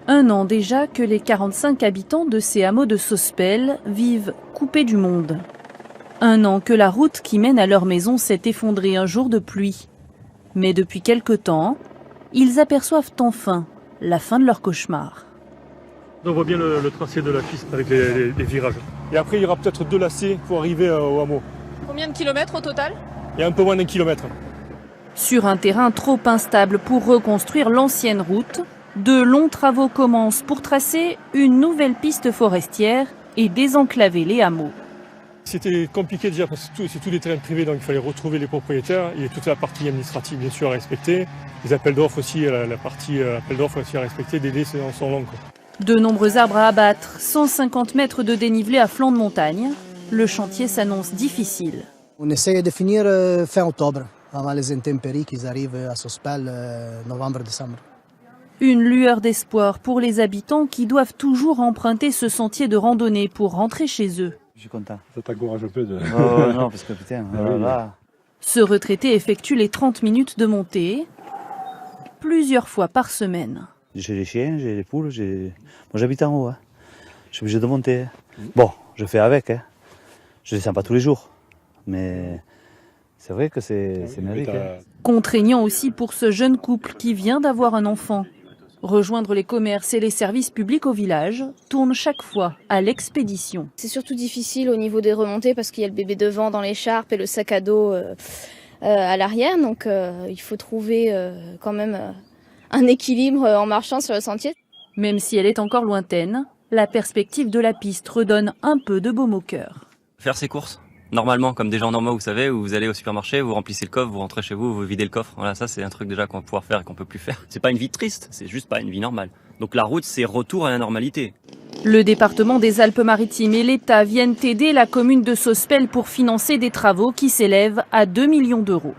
Un an déjà que les 45 habitants de ces hameaux de Sospel vivent coupés du monde. Un an que la route qui mène à leur maison s'est effondrée un jour de pluie. Mais depuis quelque temps, ils aperçoivent enfin la fin de leur cauchemar. On voit bien le tracé de la piste avec les virages. Et après, il y aura peut-être 2 lacets pour arriver au hameau. Combien de kilomètres au total? Il y a un peu moins d'1 kilomètre. Sur un terrain trop instable pour reconstruire l'ancienne route, de longs travaux commencent pour tracer une nouvelle piste forestière et désenclaver les hameaux. C'était compliqué déjà parce que c'est tous des terrains privés, donc il fallait retrouver les propriétaires. Il y a toute la partie administrative bien sûr à respecter. Les appels d'offres aussi, la partie appels d'offres aussi à respecter, des délais sont longs. De nombreux arbres à abattre, 150 mètres de dénivelé à flanc de montagne. Le chantier s'annonce difficile. On essaie de finir fin octobre, avant les intempéries qui arrivent à Sospel novembre-décembre. Une lueur d'espoir pour les habitants qui doivent toujours emprunter ce sentier de randonnée pour rentrer chez eux. Je suis content. Ça t'encourage un peu de... Oh non, parce que putain, là... Ce retraité effectue les 30 minutes de montée plusieurs fois par semaine. J'ai les chiens, j'ai les poules, moi j'habite en haut. Hein. Je suis obligé de monter. Bon, je fais avec. Hein. Je descends pas tous les jours. Mais c'est vrai que c'est mérité. Contraignant aussi pour ce jeune couple qui vient d'avoir un enfant. Rejoindre les commerces et les services publics au village tourne chaque fois à l'expédition. C'est surtout difficile au niveau des remontées parce qu'il y a le bébé devant dans l'écharpe et le sac à dos à l'arrière. Donc il faut trouver quand même un équilibre en marchant sur le sentier. Même si elle est encore lointaine, la perspective de la piste redonne un peu de baume au cœur. Faire ses courses, normalement, comme des gens normaux, vous savez, où vous allez au supermarché, vous remplissez le coffre, vous rentrez chez vous, vous videz le coffre. Voilà, ça c'est un truc déjà qu'on va pouvoir faire et qu'on peut plus faire. C'est pas une vie triste, c'est juste pas une vie normale. Donc la route, c'est retour à la normalité. Le département des Alpes-Maritimes et l'État viennent aider la commune de Sospel pour financer des travaux qui s'élèvent à 2 millions d'euros.